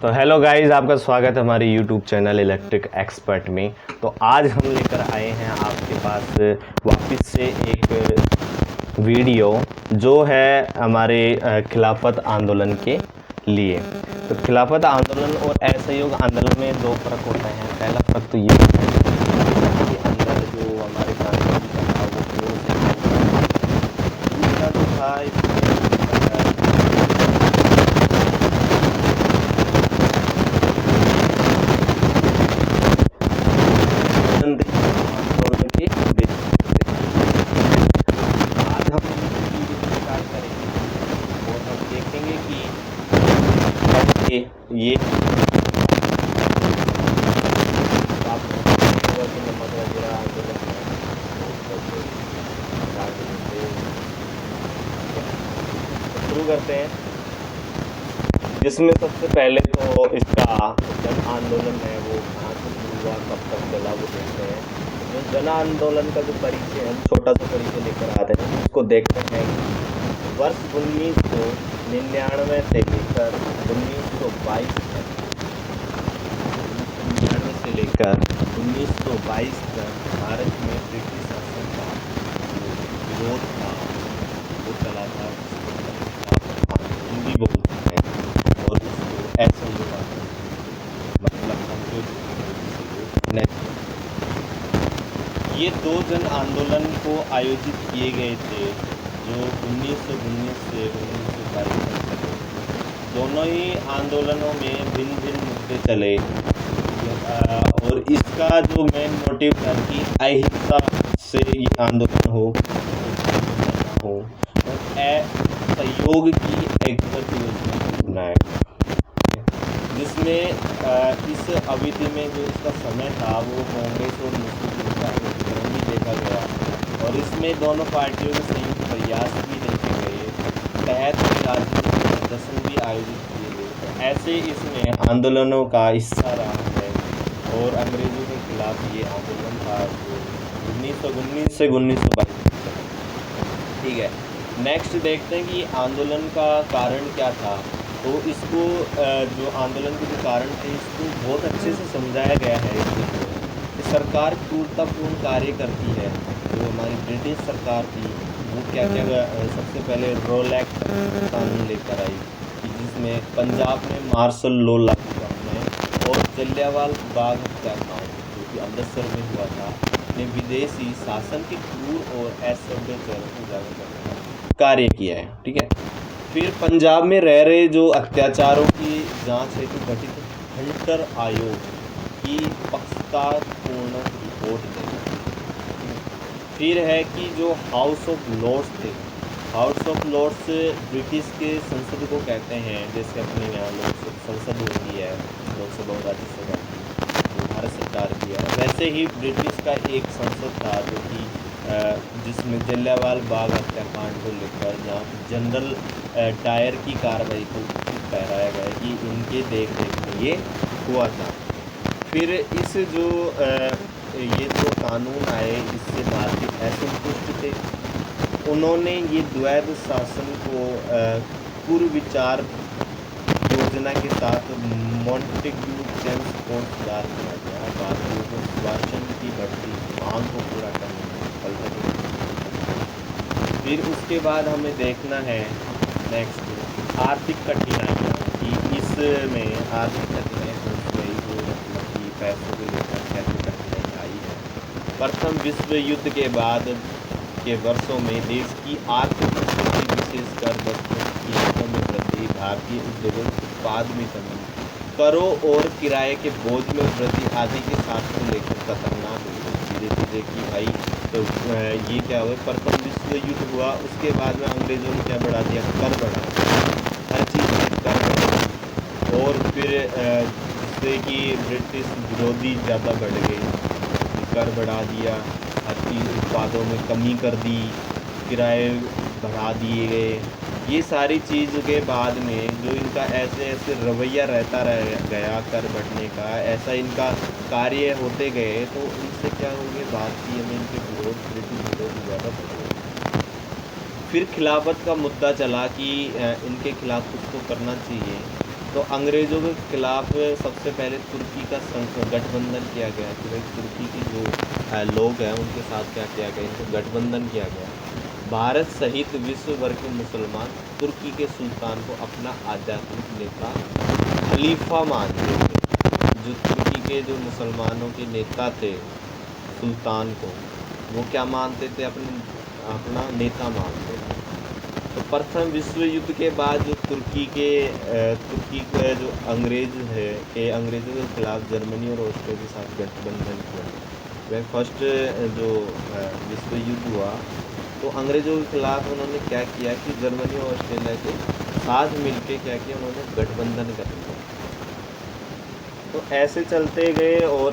तो hello guys, आपका स्वागत है हमारे यूट्यूब चैनल इलेक्ट्रिक एक्सपर्ट में। तो आज हम लेकर आए हैं आपके पास वापस से एक वीडियो जो है हमारे खिलाफत आंदोलन के लिए। तो खिलाफत आंदोलन और असहयोग आंदोलन में दो फ़र्क होते हैं। पहला फ़र्क तो ये है कि अंदर जो हमारे गांधी जी का था वो पूर्ण से दूसरा जो था इसमें आंदोलन के आज हम वीडियो स्टार्ट करेंगे और हम देखेंगे कि कैसे ये नमक वगैरह आंदोलन शुरू करते हैं, जिसमें सबसे पहले तो इसका जन आंदोलन है वो कहाँ से शुरू हुआ, कब तक चला, वो देखते हैं। जो जन आंदोलन का जो परिचय हम छोटा सा परिचय लेकर आते हैं उसको देखते हैं। वर्ष 1999 से लेकर 1922 तक 1999 से लेकर 1922 तक भारत में ब्रिटिश शासन का विरोध था वो चला था। हिंदी बोलते हैं और उसको ऐसे ही मतलब ये दो जन आंदोलन को आयोजित किए गए थे जो 1919 से 1922 तक चले। दोनों ही आंदोलनों में भिन्न भिन्न मुद्दे चले और इसका जो मेन मोटिव था कि अहिंसा से ये आंदोलन हो और सहयोग की एकजुट योजना बनाए, जिसमें इस अवधि में जो इसका समय था वो कांग्रेस और मुस्लिम लीग का एकीकरण भी देखा गया और इसमें दोनों पार्टियों के संयुक्त प्रयास भी देखे गए। तहत राजनीतिक प्रदर्शन भी आयोजित किए गए। तो ऐसे इसमें आंदोलनों का हिस्सा रहा है और अंग्रेजों के खिलाफ ये आंदोलन था जो 1919 से 1922 ठीक है। नेक्स्ट देखते हैं कि आंदोलन का कारण क्या था। तो इसको जो आंदोलन के जो कारण थे इसको बहुत अच्छे से समझाया गया है। कि सरकार क्रूरतापूर्ण कार्य करती है। जो हमारी ब्रिटिश सरकार थी वो क्या क्या सबसे पहले रोल एक्ट कानून लेकर आई कि जिसमें पंजाब में मार्शल लॉ लागू करना है और जलियांवाला बाग हत्याकांड जो कि अमृतसर में हुआ था ने विदेशी शासन के क्रूर और असभ्य उजागर करने का कार्य किया है। ठीक है। फिर पंजाब में रह रहे जो अत्याचारों की जांच हेतु गठित हंटर आयोग की पक्षपातपूर्ण रिपोर्ट देगा। फिर है कि जो हाउस ऑफ लॉर्ड्स थे, हाउस ऑफ लॉर्ड्स ब्रिटिश के संसद को कहते हैं। जैसे अपने यहाँ लोग संसद होती है, लोकसभा और राज्यसभा जो भारत सरकार की है, वैसे ही ब्रिटिश का एक संसद था जो कि जिसमें जलियांवाला बाग हत्याकांड को लेकर जहाँ जनरल डायर की कार्रवाई को ठहराया गया कि इनके देख में ये हुआ था। फिर इस जो ये जो कानून आए इससे भारतीय असंतुष्ट थे। उन्होंने ये द्वैध शासन को पूर्व विचार योजना के साथ मॉन्टेग्यू जेम्स को सुधार किया गया। भारतीयों को स्वास्थ्य की बढ़ती मांग को पूरा करने में सफलता। फिर उसके बाद हमें देखना है नेक्स्ट आर्थिक कठिनाइयाँ कि इसमें आर्थिक कठिनाई पहुँच गई जो मतलब कि पैसों को लेकर कैसे कठिनाई आई है। प्रथम विश्व युद्ध के बाद के वर्षों में देश की आर्थिक स्थिति विशेषकर वस्तुओं की कीमतों में वृद्धि, भारतीय उद्योगों उत्पाद में कमी, करों और किराए के बोझ में वृद्धि आदि के साथ को लेकर खतरनाक हुई। धीरे धीरे कि भाई तो ये क्या हुआ, प्रथम विश्व युद्ध हुआ उसके बाद में अंग्रेज़ों ने क्या बढ़ा दिया, कर बढ़ा दिया, हर चीज़ में कर बढ़ा और फिर जिससे कि ब्रिटिश विरोधी ज़्यादा बढ़ गए, कर बढ़ा दिया, हर चीज़ उत्पादों में कमी कर दी, किराए बढ़ा दिए गए। ये सारी चीज़ के बाद में जो इनका ऐसे ऐसे रवैया रहता रह गया कर बढ़ने का, ऐसा इनका कार्य होते गए तो इनसे क्या हो गया, भारतीय में इनके विरोध ब्रिटिश विरोध ज़्यादा बढ़ गए। फिर खिलाफत का मुद्दा चला कि इनके खिलाफ कुछ तो करना चाहिए। तो अंग्रेज़ों के खिलाफ सबसे पहले तुर्की का गठबंधन किया गया कि भाई तुर्की के जो लोग हैं उनके साथ क्या किया गया, इनको गठबंधन किया गया। भारत सहित विश्व भर के मुसलमान तुर्की के सुल्तान को अपना आध्यात्मिक नेता खलीफा मानते थे। जो तुर्की के जो मुसलमानों के नेता थे सुल्तान को, वो क्या मानते थे, अपना नेता मानते थे। तो प्रथम विश्व युद्ध के बाद जो तुर्की के जो अंग्रेज़ों के खिलाफ जर्मनी और ऑस्ट्रिया के साथ गठबंधन किया। वह फर्स्ट जो विश्व युद्ध हुआ तो अंग्रेज़ों के खिलाफ उन्होंने क्या किया कि जर्मनी और ऑस्ट्रेलिया के साथ मिलके क्या किया, उन्होंने गठबंधन कर लिया। तो ऐसे चलते गए और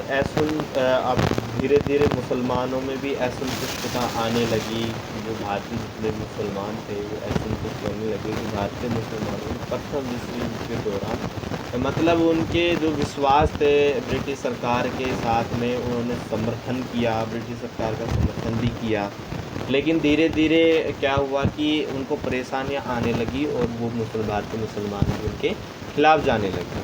अब धीरे धीरे मुसलमानों में भी असंतुष्टता आने लगी। जो भारतीय जितने मुसलमान थे वो असंतुष्ट होने लगे कि भारतीय मुसलमानों ने प्रथम विश्व युद्ध के दौरान मतलब उनके जो विश्वास थे ब्रिटिश सरकार के साथ में, उन्होंने समर्थन किया, ब्रिटिश सरकार का समर्थन भी किया। लेकिन धीरे धीरे क्या हुआ कि उनको परेशानियां आने लगी और वो भारतीय मुसलमान भी उनके खिलाफ जाने लगे।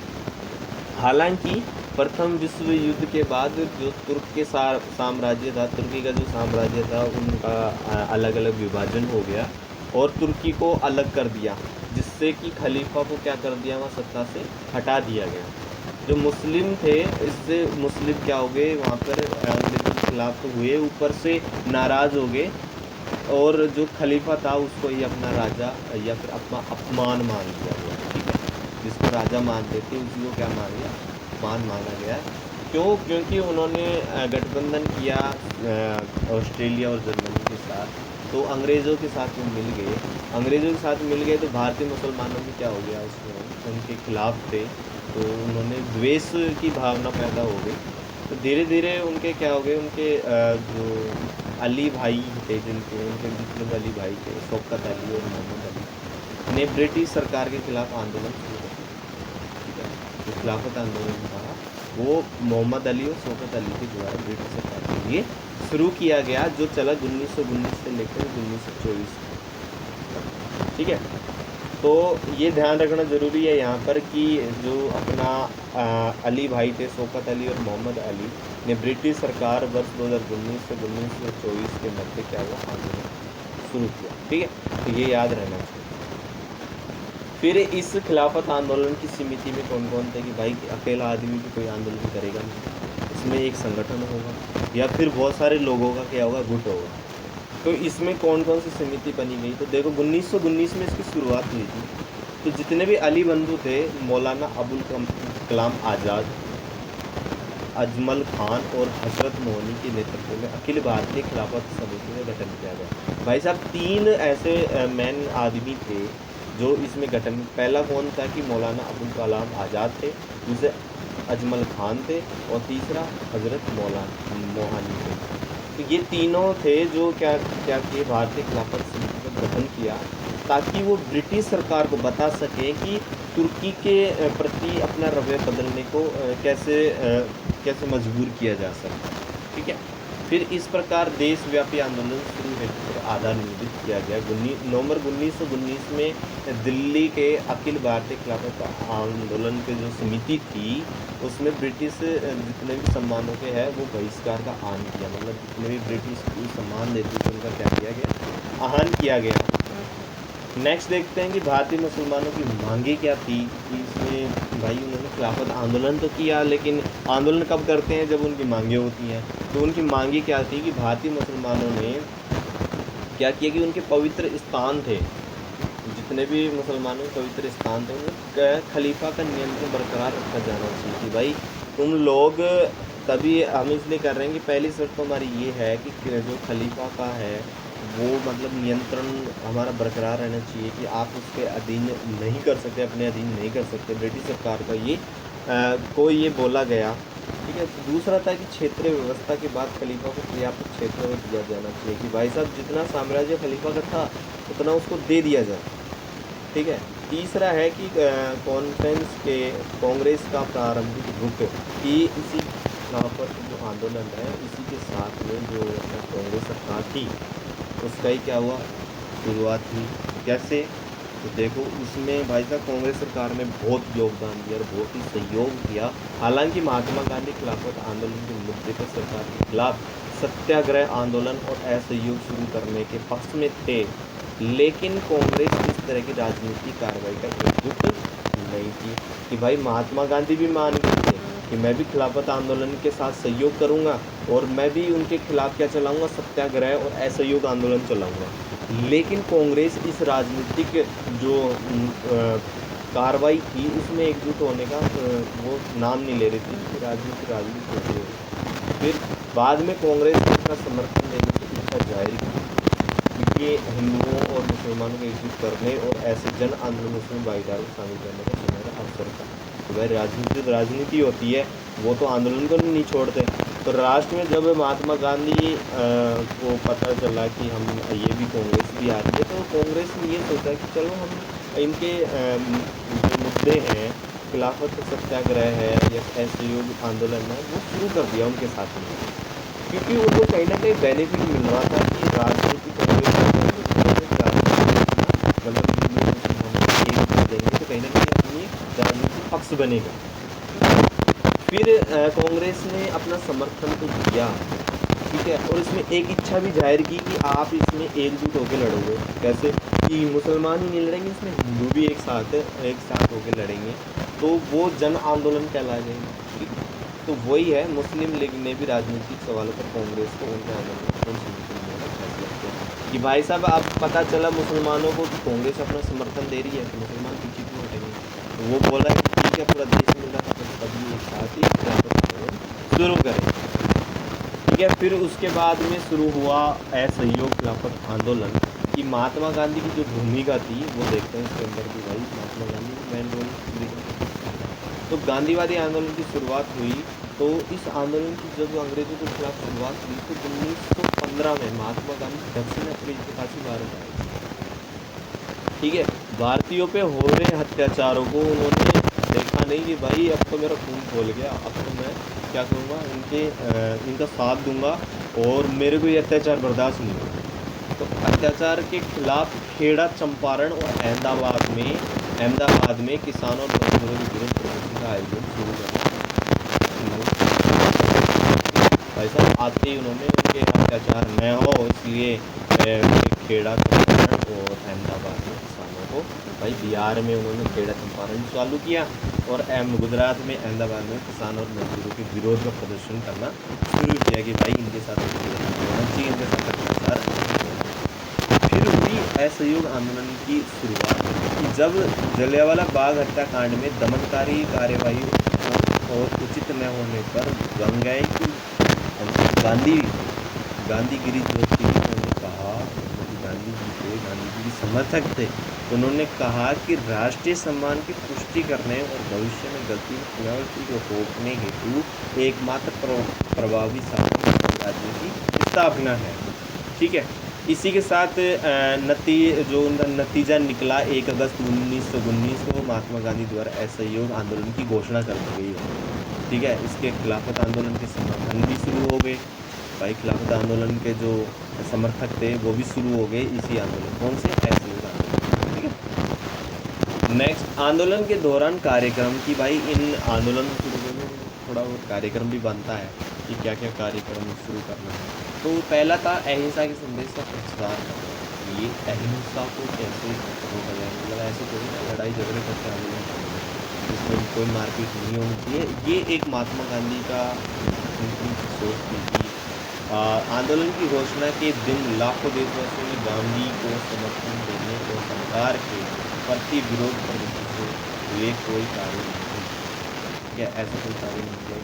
हालांकि प्रथम विश्व युद्ध के बाद जो तुर्क के साम्राज्य था, तुर्की का जो साम्राज्य था, उनका अलग अलग विभाजन हो गया और तुर्की को अलग कर दिया, जिससे कि खलीफा को क्या कर दिया, वहाँ सत्ता से हटा दिया गया। जो मुस्लिम थे, इससे मुस्लिम क्या हो गए, वहाँ पर अंग्रेज़ों के खिलाफ तो हुए, ऊपर से नाराज़ हो गए और जो खलीफा था उसको ही अपना राजा या फिर अपना अपमान मान लिया गया। ठीक है, जिसको राजा मानते थे उसी को क्या मान लिया, अपमान माना गया। क्यों? क्योंकि उन्होंने गठबंधन किया ऑस्ट्रेलिया और जर्मनी के साथ, तो अंग्रेज़ों के साथ मिल गए तो भारतीय मुसलमानों में क्या हो गया, उसमें उनके खिलाफ थे, तो उन्होंने द्वेष की भावना पैदा हो गई। तो धीरे धीरे उनके क्या हो गए, उनके जो अली भाई थे, उनके मुस्लिम अली भाई थे, शौकत अली और मोहम्मद अली ने ब्रिटिश सरकार के खिलाफ आंदोलन शुरू कर दिया। ठीक है, जो खिलाफत आंदोलन था वो मोहम्मद अली और शौकत अली के द्वारा ब्रिटिश सरकार के लिए शुरू किया गया, जो चला 1919 से लेकर 1924। ठीक है, तो ये ध्यान रखना ज़रूरी है यहाँ पर कि जो अपना अली भाई थे, शौकत अली और मोहम्मद अली ने ब्रिटिश सरकार वर्ष 2019 से 1924 के मध्य क्या हुआ, आंदोलन शुरू किया। ठीक है, तो ये याद रहना चाहिए। फिर इस खिलाफत आंदोलन की समिति में कौन कौन थे कि भाई अकेला आदमी भी कोई आंदोलन करेगा नहीं, इसमें एक संगठन होगा या फिर बहुत सारे लोगों का क्या होगा, गुट होगा। तो इसमें कौन कौन सी समिति बनी गई, तो देखो 1919 में इसकी शुरुआत हुई थी। तो जितने भी अली बंधु थे, मौलाना अबुल कलाम आज़ाद, अजमल खान और हजरत मोहनी के नेतृत्व में अखिल भारतीय खिलाफत समिति का गठन किया गया। भाई साहब 3 ऐसे मैन आदमी थे जो इसमें गठन, पहला कौन था कि मौलाना अबुल कलाम आज़ाद थे, दूसरे अजमल खान थे और तीसरा हजरत मोहनी थे। तो ये तीनों थे जो क्या किए, भारतीय खिलाफत समिति का गठन किया ताकि वो ब्रिटिश सरकार को बता सके कि तुर्की के प्रति अपना रवैया बदलने को कैसे मजबूर किया जा सकता है। ठीक है, फिर इस प्रकार देशव्यापी आंदोलन शुरू हेतु पर आधार निर्मित किया गया। नवंबर 1919 में दिल्ली के अखिल भारतीय खिलाफत आंदोलन की जो समिति थी उसमें ब्रिटिश जितने भी सम्मानों के हैं वो बहिष्कार का आह्वान किया, मतलब जितने भी ब्रिटिश को सम्मान देते थे उनका क्या किया गया, आह्वान किया गया। नेक्स्ट देखते हैं कि भारतीय मुसलमानों की मांगे क्या थी। कि इसमें भाई उन्होंने खिलाफत आंदोलन तो किया, लेकिन आंदोलन कब करते हैं, जब उनकी मांगे होती हैं। तो उनकी मांगे क्या थी कि भारतीय मुसलमानों ने क्या किया कि उनके पवित्र स्थान थे, जितने भी मुसलमानों के पवित्र स्थान थे, उनका खलीफा का नियंत्रण बरकरार रखा जाना चाहिए। कि भाई तुम लोग, तभी हम इसलिए कर रहे हैं कि पहली शर्त तो हमारी ये है कि जो खलीफा का है वो मतलब नियंत्रण हमारा बरकरार रहना चाहिए, कि आप उसके अधीन नहीं कर सकते, अपने अधीन नहीं कर सकते। ब्रिटिश सरकार का ये को ये बोला गया। ठीक है, दूसरा था कि क्षेत्रीय व्यवस्था के बाद खलीफा को पर्याप्त क्षेत्र में दिया जाना चाहिए, कि भाई साहब जितना साम्राज्य खलीफा का था उतना उसको दे दिया जाए। ठीक है, तीसरा है कि कांग्रेस का प्रारंभिक रुख, कि इसी खिलाफत जो आंदोलन है इसी के साथ में जो कांग्रेस सरकार थी उसका ही क्या हुआ, शुरुआत हुई। कैसे तो देखो उसमें भाई साहब कांग्रेस सरकार ने बहुत योगदान दिया और बहुत ही सहयोग किया। हालांकि महात्मा गांधी खिलाफत आंदोलन के मुद्दे पर सरकार के खिलाफ सत्याग्रह आंदोलन और असहयोग शुरू करने के पक्ष में थे, लेकिन कांग्रेस इस तरह की राजनीतिक कार्रवाई का एकजुट नहीं थी। कि भाई महात्मा गांधी भी मान गए थे कि मैं भी खिलाफत आंदोलन के साथ सहयोग करूंगा और मैं भी उनके खिलाफ क्या चलाऊंगा, सत्याग्रह और असहयोग आंदोलन चलाऊंगा। लेकिन कांग्रेस इस राजनीतिक जो कार्रवाई थी उसमें एकजुट होने का वो नाम नहीं ले रही थी कि राजनीति होती है। फिर बाद में कांग्रेस ने अपना समर्थन देने की इच्छा जाहिर की, क्योंकि हिंदुओं और मुसलमानों को एकजुट करने और ऐसे जन आंदोलन में भाईचारे को शामिल करने का सुनहरा अवसर था। तो भाई राजनीति होती है, वो तो आंदोलन को नहीं छोड़ते। तो राष्ट्र में जब महात्मा गांधी को पता चला कि हम ये भी कांग्रेस भी आ रही है, तो कांग्रेस ने ये सोचा कि चलो हम इनके जो मुद्दे हैं, खिलाफत सत्याग्रह है या असहयोग आंदोलन है, वो शुरू कर दिया उनके साथ में। क्योंकि उनको कहीं ना कहीं बेनिफिट मिल रहा था कि राजनीति मतलब हम देंगे तो कहीं ना कहीं अपनी राजनीतिक पक्ष बनेगा। फिर कांग्रेस ने अपना समर्थन तो दिया, ठीक है, और इसमें एक इच्छा भी जाहिर की कि आप इसमें एकजुट होकर लड़ोगे। कैसे कि मुसलमान ही नहीं लड़ेंगे, इसमें हिंदू भी एक साथ होकर लड़ेंगे, तो वो जन आंदोलन कहला जाएंगे। तो वही है, मुस्लिम लीग ने भी राजनीतिक सवालों पर कांग्रेस को उनके आंदोलन को समर्थन देने का फैसला किया कि भाई साहब अब पता चला मुसलमानों को कि कांग्रेस अपना समर्थन दे रही है, तो मुसलमान पीछे क्यों हटेंगे। तो वो बोला कि ठीक है, पूरा देश मिल रहा था, तभी एक साथ ही शुरू करें, ठीक है। फिर उसके बाद में शुरू हुआ असहयोग खिलाफत आंदोलन कि महात्मा गांधी की जो भूमिका थी वो देखते हैं इसके अंदर भी। भाई महात्मा गांधी मेन रोल। तो गांधीवादी आंदोलन की शुरुआत हुई, तो इस आंदोलन की जब अंग्रेजों के खिलाफ शुरुआत हुई तो 1915 में महात्मा गांधी दक्षिण अफ्रीका के काशी भारत आए, ठीक है। भारतीयों पे हो रहे अत्याचारों को उन्होंने देखा नहीं कि भाई अब तो मेरा खून खोल गया, अब तो मैं क्या करूँगा, इनका साथ दूंगा और मेरे को ये अत्याचार बर्दाश्त नहीं होगा। तो अत्याचार के खिलाफ खेड़ा, चंपारण और अहमदाबाद में किसानों और मजदूरों के विरुद्ध प्रदर्शन का आयोजन शुरू किया। भाई साहब आते ही उन्होंने उनके अत्याचार न हो इसलिए खेड़ा, चंपारण और अहमदाबाद में किसानों को, भाई बिहार में उन्होंने खेड़ा चंपारण चालू किया और गुजरात में अहमदाबाद में किसान और मजदूरों के विरोध का प्रदर्शन करना शुरू किया कि भाई इनके साथ होना चाहिए, इनके साथ अत्याचार। फिर हुई असहयोग आंदोलन की शुरुआत कि जब जलियांवाला बाग हत्याकांड में दमनकारी कार्यवाही और उचित न होने पर गांधीगिरी जो थी उन्होंने कहा, गांधी जी के समर्थक थे, उन्होंने कहा कि राष्ट्रीय सम्मान की पुष्टि करने और भविष्य में गलती पुनरावृत्ति को रोकने हेतु एकमात्र प्रभावी शासन राजनीति की स्थापना है, ठीक है। इसी के साथ जो उनका नतीजा निकला 1 अगस्त 1919 को महात्मा गांधी द्वारा असहयोग आंदोलन की घोषणा कर दी गई, ठीक है। इसके खिलाफत आंदोलन के समर्थन भी शुरू हो गए। भाई खिलाफत आंदोलन के जो समर्थक थे वो भी शुरू हो गए इसी आंदोलन, कौन से, असहयोग आंदोलन, ठीक है। नेक्स्ट, आंदोलन के दौरान कार्यक्रम की, भाई इन आंदोलन शुरू करने में थोड़ा बहुत कार्यक्रम भी बनता है कि क्या क्या कार्यक्रम शुरू करना है। तो पहला था अहिंसा के संदेश का प्रचार। ये अहिंसा को कैसे रोका जाए, मतलब ऐसे कोई ना लड़ाई झगड़े करके आंदोलन करना, जिसमें कोई मारपीट नहीं होनी चाहिए, ये एक महात्मा गांधी का सोच थी कि आंदोलन की घोषणा के दिन लाखों देशवासियों ने गांधी को समर्थन देने और सरकार के प्रति विरोध प्रदर्शन से हुए कोई कार्य नहीं, क्या ऐसा कोई कार्य नहीं किया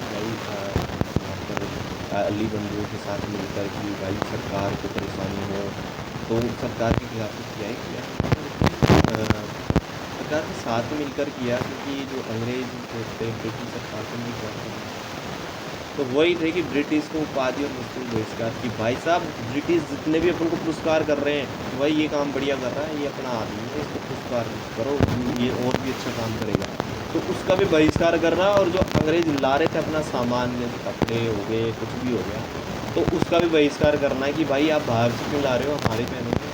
अली बंधुओं के साथ मिलकर कि भाई सरकार को परेशानी हो तो सरकार के खिलाफ किया ही किया, सरकार के साथ मिलकर किया, क्योंकि जो अंग्रेज थे ब्रिटिश सरकार को नहीं करते, तो वही थे कि ब्रिटिश को उपाधि और मुश्किल बहिष्कार कि भाई साहब ब्रिटिश जितने भी अपन को पुरस्कार कर रहे हैं कि भाई ये काम बढ़िया कर रहा है, ये अपना आदमी है, इसको पुरस्कार करो, ये और भी अच्छा काम करेगा, तो उसका भी बहिष्कार करना। और जो अंग्रेज ला रहे थे अपना सामान, जैसे कपड़े हो गए, कुछ भी हो गया, तो उसका भी बहिष्कार करना है कि भाई आप बाहर से क्यों ला रहे हो, हमारे पहनोगे।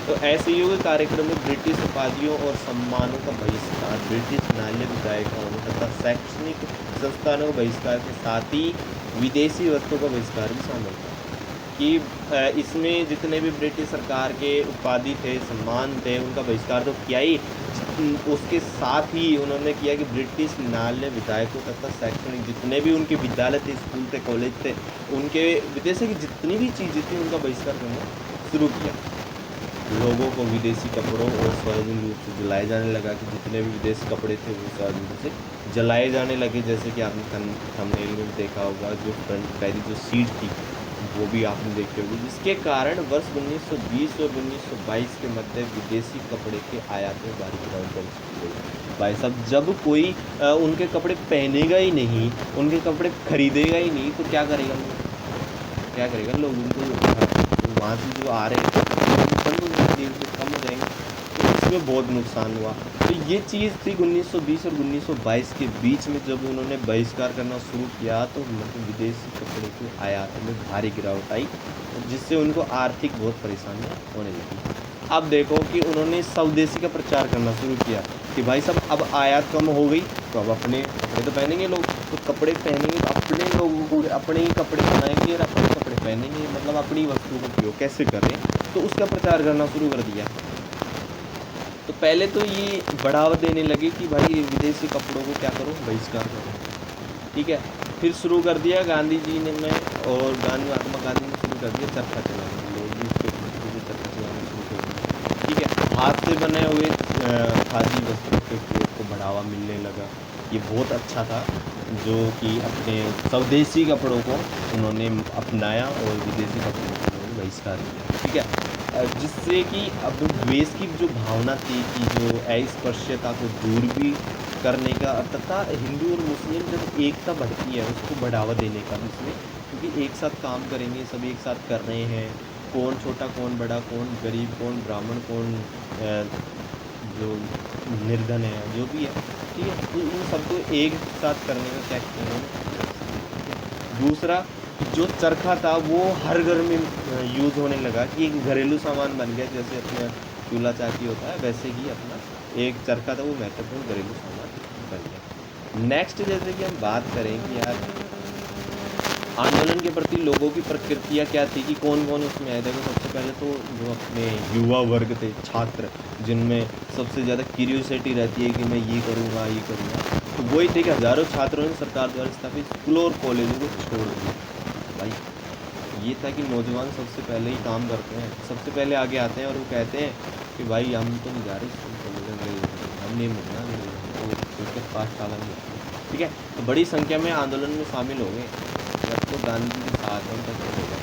तो असहयोग कार्यक्रम में ब्रिटिश उपाधियों और सम्मानों का बहिष्कार, ब्रिटिश न्यायालय विधायिकाओं तथा शैक्षणिक संस्थानों का बहिष्कार के साथ ही विदेशी वस्तुओं का बहिष्कार भी शामिल था। कि इसमें जितने भी ब्रिटिश सरकार के उपाधि थे, सम्मान थे, उनका बहिष्कार तो किया ही, उसके साथ ही उन्होंने किया कि ब्रिटिश न्यायालय विधायकों तथा शैक्षणिक जितने भी उनके विद्यालय थे, स्कूल थे, कॉलेज थे, उनके विदेशी की जितनी भी चीज़ें थी उनका बहिष्कार करना शुरू किया। लोगों को विदेशी कपड़ों और सार्वजनिक रूप से जलाए जाने लगा कि जितने भी विदेशी कपड़े थे वो सार्वजनिक रूप से जलाए जाने लगे। जैसे कि आपने थंबनेल में भी देखा होगा, जो फ्रंट पहली जो सीट थी वो भी आपने देखी होगी, जिसके कारण वर्ष 1920 और 1922 के मध्य विदेशी कपड़े के आयात में भारी गिरावट दर्ज की गई। भाई साहब, जब कोई उनके कपड़े पहनेगा ही नहीं, उनके कपड़े खरीदेगा ही नहीं, तो क्या करेगा लोग उनको वहाँ से जो आ रहे थे बंद हो जाएंगे, कम हो जाएंगे, तो इसमें बहुत नुकसान हुआ। तो ये चीज़ थी 1920 और 1922 के बीच में, जब उन्होंने बहिष्कार करना शुरू किया तो मतलब विदेशी कपड़े के आयात में भारी गिरावट आई, जिससे उनको आर्थिक बहुत परेशानियाँ होने लगी। अब देखो कि उन्होंने स्वदेशी का प्रचार करना शुरू किया कि भाई साहब अब आयात कम हो गई तो अब अपने कपड़े तो पहनेंगे लोग, तो कपड़े पहनेंगे तो अपने लोगों को अपने ही कपड़े बनाएंगे और अपने कपड़े पहनेंगे, मतलब अपनी वस्तुओं का उपयोग कैसे करें, तो उसका प्रचार करना शुरू कर दिया। तो पहले तो ये बढ़ावा देने लगे कि भाई विदेशी कपड़ों को क्या करो, बहिष्कार करो, ठीक है। फिर शुरू कर दिया गांधी जी ने और महात्मा गांधी ने शुरू कर दिया चरखा चलाना, लोग भी उसके चरखा चलाना शुरू कर दिया, ठीक है। हाथ से बने हुए खादी वस्त्रों के उपयोग को बढ़ावा मिलने लगा, ये बहुत अच्छा था, जो कि अपने स्वदेशी कपड़ों को उन्होंने अपनाया और विदेशी कपड़ों को उन्होंने बहिष्कार किया, ठीक है। जिससे कि अब द्वेष की जो भावना थी कि जो अस्पृश्यता को दूर भी करने का, तथा हिंदू और मुस्लिम जब एकता बढ़ती है उसको बढ़ावा देने का इसमें, क्योंकि एक साथ काम करेंगे, सब एक साथ कर रहे हैं, कौन छोटा कौन बड़ा, कौन गरीब कौन ब्राह्मण, कौन जो निर्धन है, जो भी है, ठीक है, तो इन सबको एक साथ करने का क्या किया। दूसरा, जो चरखा था वो हर घर में यूज़ होने लगा, कि एक घरेलू सामान बन गया, जैसे अपना चूल्हा चाकी होता है वैसे ही अपना एक चरखा था वो महत्वपूर्ण घरेलू सामान बन गया। नेक्स्ट, जैसे कि हम बात करें कि यार आंदोलन के प्रति लोगों की प्रकृतियाँ क्या थी, कि कौन कौन उसमें आए। देखो सबसे पहले तो जो अपने युवा वर्ग थे, छात्र, जिनमें सबसे ज़्यादा क्यूरियोसिटी रहती है कि मैं ये करूँगा, तो वही थे कि हज़ारों छात्रों ने सरकार द्वारा स्थापित स्कूलों और कॉलेजों को छोड़ दिया। भाई ये था कि नौजवान सबसे पहले ही काम करते हैं, सबसे पहले आगे आते हैं और वो कहते हैं कि भाई हम तो नहीं जा रहे स्कूल कॉलेज, हम नहीं मिलना, तो पास साल में, ठीक है। तो बड़ी संख्या में आंदोलन में शामिल हो गए, जब तो गांधी के साथ उनका हो गया।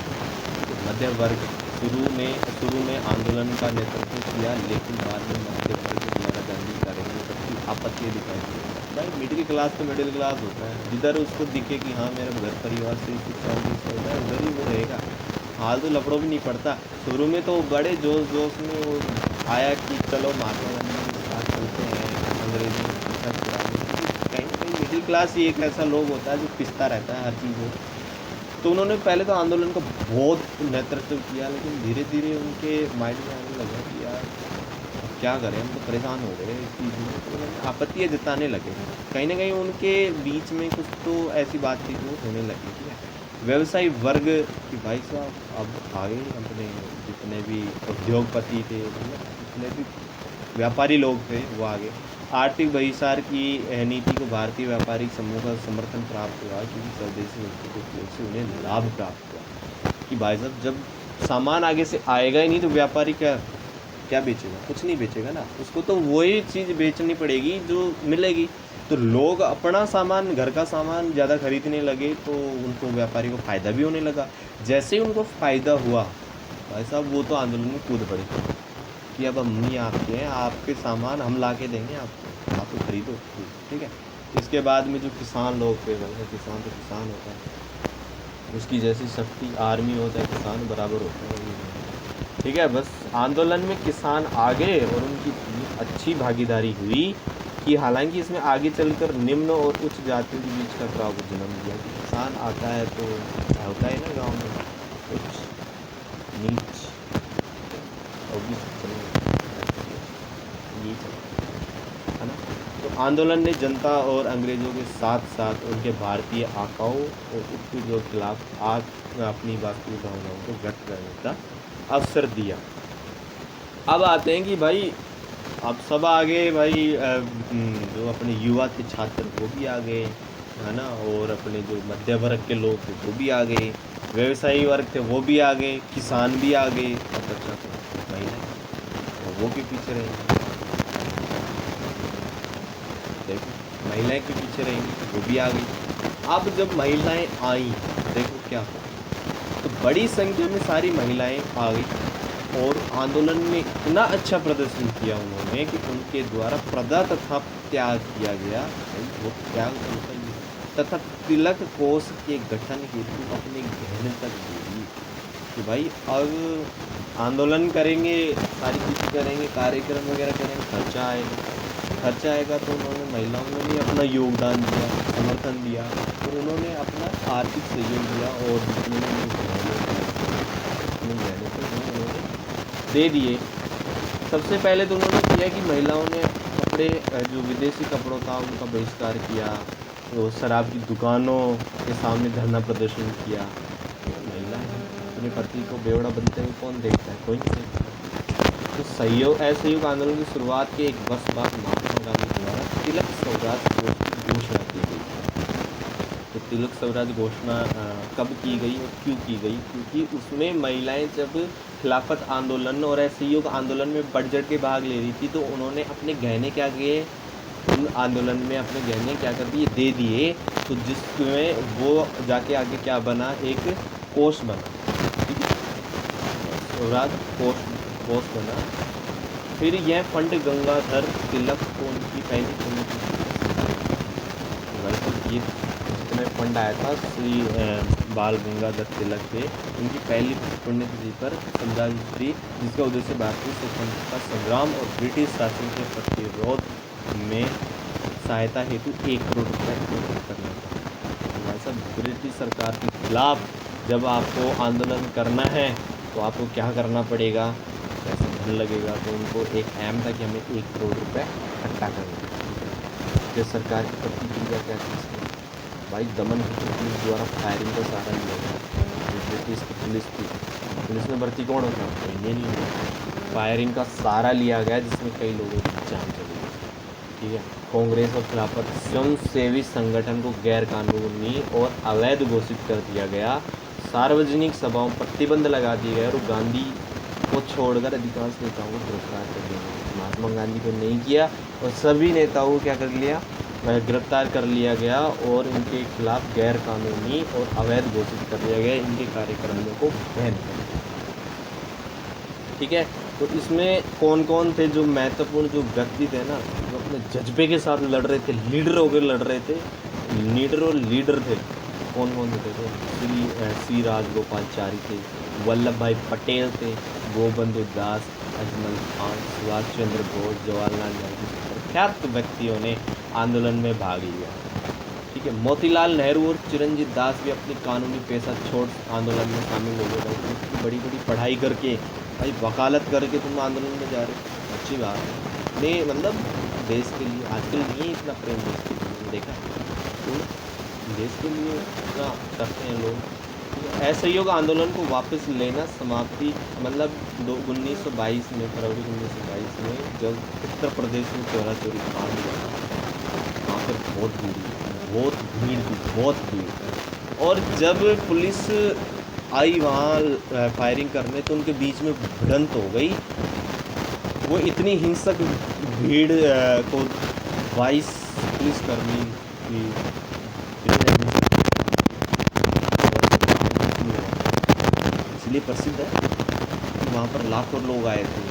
मध्य वर्ग शुरू में आंदोलन का नेतृत्व किया, लेकिन बाद में मध्य वर्ग द्वारा गांधी कार्यक्रम सबकी आपत्ति दिखाई दी। भाई मिडिल क्लास तो मिडिल क्लास होता है, जिधर उसको दिखे कि हाँ मेरा घर परिवार से शिक्षा होता है उधर ही वो रहेगा, हाल तो लफड़ों भी नहीं पड़ता। शुरू में तो बड़े जोश में वो आया कि चलो महात्मा गांधी के साथ चलते हैं, अंग्रेजी में शिक्षा छुड़ाने, कहीं ना कहीं मिडिल क्लास ही एक ऐसा लोग होता है जो पिसता रहता है हर चीज़ में। तो उन्होंने पहले तो आंदोलन का बहुत नेतृत्व किया, लेकिन धीरे धीरे उनके माइंड में आने लगा कि यार क्या करें, हम तो परेशान हो गए इस चीज़ में, तो उन्होंने आपत्तियाँ जताने लगे। कहीं ना कहीं उनके बीच में कुछ तो ऐसी बात थी जो होने लगी, ठीक है। व्यवसायी वर्ग कि भाई साहब अब आगे अपने जितने भी उद्योगपति थे, जितने भी व्यापारी लोग थे वो आगे। आर्थिक बहिष्कार की नीति को भारतीय व्यापारिक समूह का समर्थन प्राप्त हुआ, क्योंकि स्वदेशी वस्तु के उपयोग से उन्हें लाभ प्राप्त हुआ। कि भाई साहब जब सामान आगे से आएगा ही नहीं तो व्यापारी क्या बेचेगा, कुछ नहीं बेचेगा ना, उसको तो वही चीज़ बेचनी पड़ेगी जो मिलेगी। तो लोग अपना सामान, घर का सामान ज़्यादा खरीदने लगे, तो उनको व्यापारी को फ़ायदा भी होने लगा। जैसे ही उनको फ़ायदा हुआ भाई साहब, वो तो आंदोलन में कूद पड़े कि अब हम ही आपके हैं, आपके सामान हम ला के देंगे आपको, आप तो खरीदो, ठीक है। इसके बाद में जो किसान लोग थे, भाई किसान तो किसान होता है, उसकी जैसी शक्ति आर्मी होता है, किसान बराबर होता है, ठीक है। बस आंदोलन में किसान आगे और उनकी अच्छी भागीदारी हुई, कि हालांकि इसमें आगे चलकर निम्न और उच्च जातियों के बीच टकराव को जन्म दिया। किसान आता है तो होता है ना गांव में उच्च नीच, और भी चलेगा, यही चला, है ना। तो आंदोलन ने जनता और अंग्रेज़ों के साथ साथ उनके भारतीय आकाओं और उपयोगों के खिलाफ आज अपनी वास्तविक भावनाओं को व्यक्त करने का अवसर दिया। अब आते हैं कि भाई अब सब आ गए भाई, जो अपने युवा थे छात्र वो भी आ गए, है ना, और अपने जो मध्य वर्ग के लोग थे वो भी आ गए, व्यवसायी वर्ग थे वो भी आ गए, किसान भी आ गए, अब बच्चा तो महिलाएं, तो वो भी पीछे रहेंगी। देखो महिलाएं के पीछे रहेंगी, वो भी आ गई। अब जब महिलाएं आई, देखो क्या हुआ, तो बड़ी संख्या में सारी महिलाएं आ गई और आंदोलन में इतना अच्छा प्रदर्शन किया उन्होंने कि उनके द्वारा प्रदा तथा त्याग किया गया, वो त्याग तथा तिलक कोष के गठन हेतु अपने गहने तक दे दी कि भाई अब आंदोलन करेंगे, सारी चीज़ें करेंगे, कार्यक्रम वगैरह करेंगे, खर्चा आएगा तो उन्होंने महिलाओं ने भी अपना योगदान दिया, समर्थन दिया और उन्होंने अपना आर्थिक सहयोग दिया और जितने गहने थे उन्होंने दे दिए। सबसे पहले तो उन्होंने किया कि महिलाओं ने कपड़े, जो विदेशी कपड़ों था उनका बहिष्कार किया, तो शराब की दुकानों के सामने धरना प्रदर्शन किया। महिला अपने पति को बेवड़ा बनते हुए कौन देखता है, कोई नहीं देखता। तो असहयोग आंदोलन की शुरुआत के एक वर्ष बाद महात्मा गांधी द्वारा तिलक स्वराज कोष की घोषणा की गई। तो तिलक स्वराज घोषणा कब की गई और क्यों की गई? क्योंकि उसमें महिलाएं जब खिलाफत आंदोलन और असहयोग आंदोलन में बढ़ चढ़ के भाग ले रही थी, तो उन्होंने अपने गहने क्या किए, उन आंदोलन में अपने गहने क्या कर दिए, दे दिए। तो जिसमें वो जाके आगे क्या बना, एक कोष बना, ठीक है, स्वराज कोष बना। फिर यह फंड गंगाधर तिलक को उनकी पहली पुण्यतिथि, ये जितने फंड आया था श्री बाल गंगाधर तिलक के, उनकी पहली पुण्यतिथि पर 15 जिसका उद्देश्य भारतीय स्वतंत्रता संग्राम और ब्रिटिश शासन के प्रतिरोध में सहायता हेतु 1 करोड़ रुपये एकत्रित करना था। ऐसा ब्रिटिश सरकार के खिलाफ जब आपको आंदोलन करना है तो आपको क्या करना पड़ेगा, पैसा धन लगेगा। तो उनको एक एम था कि हमें 1 करोड़ रुपये इकट्ठा करना है। जो सरकार की प्रतिक्रिया क्या थी भाई, दमन पुलिस द्वारा फायरिंग का सहारा लिया गया। ब्रिटिश की पुलिस में भर्ती कौन होता है, इंडियन नहीं। फायरिंग का सहारा लिया गया जिसमें कई लोगों की जान चली गई, ठीक है। कांग्रेस और खिलाफत स्वयंसेवी संगठन को गैर कानूनी और अवैध घोषित कर दिया गया। सार्वजनिक सभाओं पर प्रतिबंध लगा दिए गए और गांधी को छोड़कर अधिकांश नेताओं को गिरफ्तार कर दिया गया। महात्मा गांधी को नहीं किया और सभी नेताओं को क्या कर लिया, गिरफ्तार कर लिया गया और इनके खिलाफ गैर कानूनी और अवैध घोषित कर दिया गया, इनके कार्यक्रमों को बैन कर दिया, ठीक है। तो इसमें कौन कौन थे जो महत्वपूर्ण जो व्यक्ति थे ना, जो अपने जज्बे के साथ लड़ रहे थे, लीडर होकर लड़ रहे थे, लीडर थे, कौन कौन थे? श्री राजगोपालचारी थे, वल्लभ भाई पटेल थे, गोविंद दास, अजमल खान, सुभाष चंद्र बोस, जवाहरलाल नेहरू, प्रख्यात व्यक्तियों ने आंदोलन में भाग लिया, ठीक है। मोतीलाल नेहरू और चिरंजीव दास भी अपनी कानूनी पेशा छोड़ आंदोलन में शामिल हो गए। बड़ी बड़ी पढ़ाई करके भाई, वकालत करके तुम आंदोलन में जा रहे हो, अच्छी बात है। नहीं मतलब देश के लिए आजकल नहीं है इतना प्रेम, देश के लिए देखा तो देश के लिए इतना करते हैं लोग। असहयोग आंदोलन को वापस लेना समाप्ति मतलब 1922 में, फरवरी 1922 में जब उत्तर प्रदेश में चोरा चोरी कांड हुआ, वहाँ पर बहुत भीड़। और जब पुलिस आई वहाँ फायरिंग करने तो उनके बीच में भिड़ंत हो गई। वो इतनी हिंसक भीड़ को 22 पुलिसकर्मी की इसलिए प्रसिद्ध है कि वहाँ पर लाखों लोग आए थे।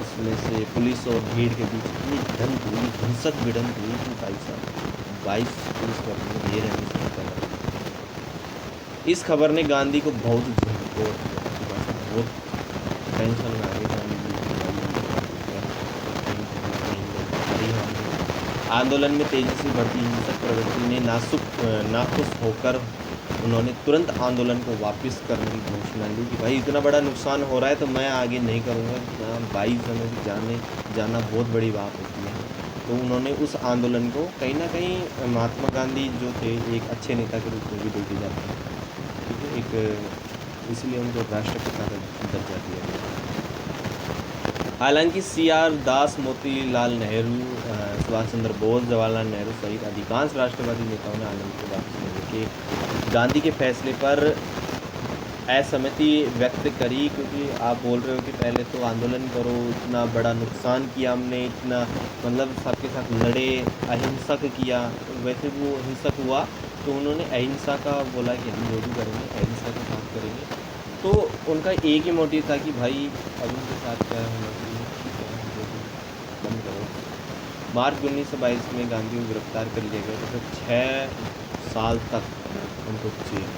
उसमें से पुलिस और भीड़ के बीच इतनी भिड़ंत हुई, हिंसक भिड़ंत हुई कि भाई साहब 22 पुलिसकर्मी ढेर है। इस खबर ने गांधी को बहुत टेंशन में आ गई। आंदोलन में तेजी से बढ़ती हिंसक प्रवृत्ति ने नाखुश होकर उन्होंने तुरंत आंदोलन को वापस करने की घोषणा दी कि भाई इतना बड़ा नुकसान हो रहा है तो मैं आगे नहीं करूँगा, 22 जनों की जाना बहुत बड़ी बात होती है। तो उन्होंने उस आंदोलन को कहीं न कहीं महात्मा गांधी जो थे एक अच्छे नेता के रूप में भी देखे जाते हैं, ठीक है? एक इसलिए उनको राष्ट्रपिता का दर्जा दिया गया। हालांकि CR दास, मोतीलाल नेहरू, सुभाष चंद्र बोस, जवाहरलाल नेहरू सहित अधिकांश राष्ट्रवादी नेताओं ने आंदोलन को वापस लेने के गांधी के फैसले पर असहमति व्यक्त करी, क्योंकि आप बोल रहे हो कि पहले तो आंदोलन करो, इतना बड़ा नुकसान किया हमने, इतना मतलब सबके साथ लड़े, अहिंसक किया, वैसे वो हिंसक हुआ तो उन्होंने अहिंसा का बोला कि हम जो भी करेंगे अहिंसा के साथ करेंगे। तो उनका एक ही मोटिव था कि भाई अब उनके साथ क्या होना चाहिए, ठीक है, जो भी बंद करो। मार्च 1922 में गांधी को गिरफ्तार कर लिया गया, तो फिर 6 साल तक उनको जेल।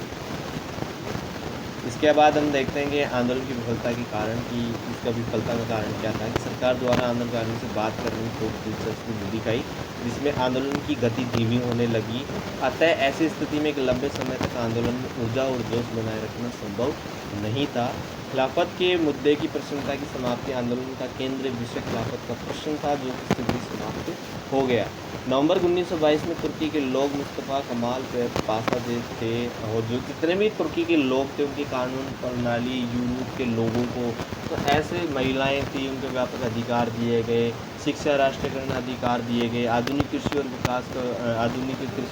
इसके बाद हम देखते हैं कि आंदोलन की विफलता के कारण कि इसका विफलता का कारण क्या था कि सरकार द्वारा आंदोलनकारियों से बात करने को दिलचस्पी नहीं दिखाई, जिसमें आंदोलन की गति धीमी होने लगी। अतः ऐसी स्थिति में एक लंबे समय तक आंदोलन में ऊर्जा और जोश बनाए रखना संभव नहीं था। खिलाफत के मुद्दे की प्रसन्नता की समाप्ति, आंदोलन का केंद्रीय विषय खिलाफत का प्रश्न था, जो कि स्थिति समाप्त हो गया। नवंबर 1922 में तुर्की के लोग मुस्तफ़ा कमाल पाशा थे, और जो जितने भी तुर्की के लोग थे उनकी कानून प्रणाली यूरोप के लोगों को, तो ऐसे महिलाएं थी उनको व्यापक अधिकार दिए गए, शिक्षा राष्ट्रीयकरण अधिकार दिए गए, आधुनिक कृषि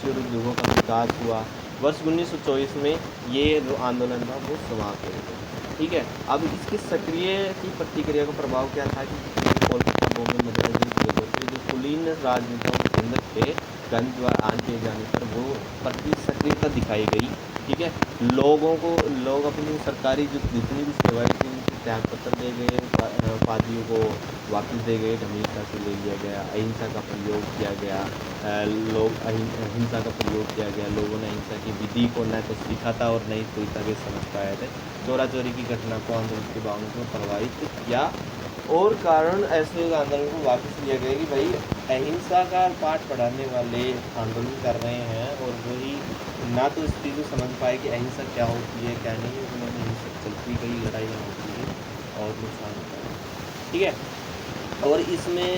और उद्योगों का विकास हुआ। वर्ष 1924 में ये जो आंदोलन था वो समाप्त हो गया। ठीक है, अब इसके सक्रिय की प्रतिक्रिया का प्रभाव क्या था कि कोलकाता, बॉम्बे, मद्रास जगह पे जो कुलीन राजनेताओं के केंद्र थे, गांधी द्वारा आन किए जाने पर वो प्रति सक्रियता दिखाई गई। ठीक है, लोग अपनी सरकारी जो जितनी भी सेवाएं थी उनके त्यागपत्र दे गए, पादियों को वापस दे गए, गंभीरता से ले लिया गया, अहिंसा का प्रयोग किया गया, हिंसा का प्रयोग किया गया। लोगों ने अहिंसा की विधि को न तो सीखा था और न ही पूरी तरह समझ पाए थे। चोरा चोरी की घटना को आंदोलन की भावना को प्रभावित किया, और कारण ऐसे आंदोलन को वापस लिया गया कि भाई अहिंसा का पाठ पढ़ाने वाले आंदोलन कर रहे हैं और वही ना तो इस चीज़ को समझ पाए कि अहिंसा क्या होती है क्या नहीं, उन्होंने हिंसक चलती गई, लड़ाइयाँ होती है और नुकसान होता है। ठीक है, और इसमें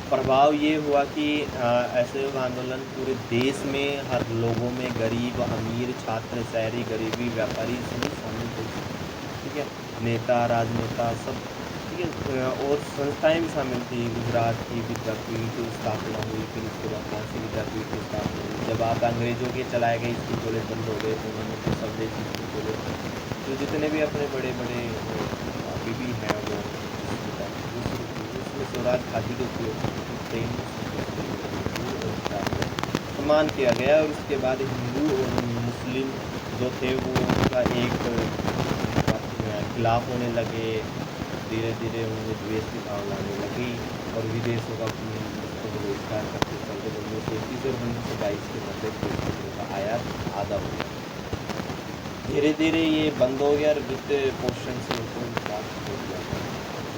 प्रभाव ये हुआ कि ऐसे आंदोलन पूरे देश में हर लोगों में, गरीब, अमीर, छात्र, शहरी, गरीबी, व्यापारी सभी शामिल थे। ठीक है, नेता, राजनेता सब, ठीक है, और संस्थाएं भी शामिल थी। गुजरात की विद्यापीठ की स्थापना हुई, फिर उसके बाद काशी विद्यापीठ की स्थापना हुई। जब आप अंग्रेजों के चलाए गए स्कूल कॉलेज बंद हो गए तो उन्होंने फिर स्वदेशी स्कूल कॉलेज, तो जितने भी अपने बड़े बड़े अभी भी हैं वो उसमें स्वराज खादी के उपयोग सम्मान किया गया, और उसके बाद हिंदू और मुस्लिम जो थे वो उनका एक खिलाफ होने लगे। धीरे धीरे उनमें द्वेष की भावना आने लगी, और विदेशों का बहिष्कार करते चलते 1921 और 1922 के मध्य का आयात आधा हो गया। धीरे धीरे ये बंद हो गया और वित्त पोषण से उनको विकास हो गया।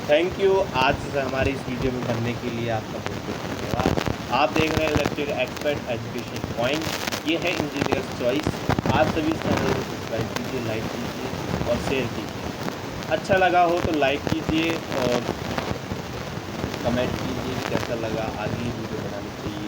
थैंक यू आज हमारी इस वीडियो में बनने के लिए आपका बहुत बहुत धन्यवाद। आप देख रहे हैं इलेक्ट्रिक एक्सपर्ट एजुकेशन पॉइंट, ये है इंजीनियर चॉइस। आप सभी इस चैनल को सब्सक्राइब कीजिए, लाइक कीजिए और शेयर कीजिए। अच्छा लगा हो तो लाइक कीजिए और कमेंट कीजिए कैसा लगा, आगे वीडियो बनानी चाहिए।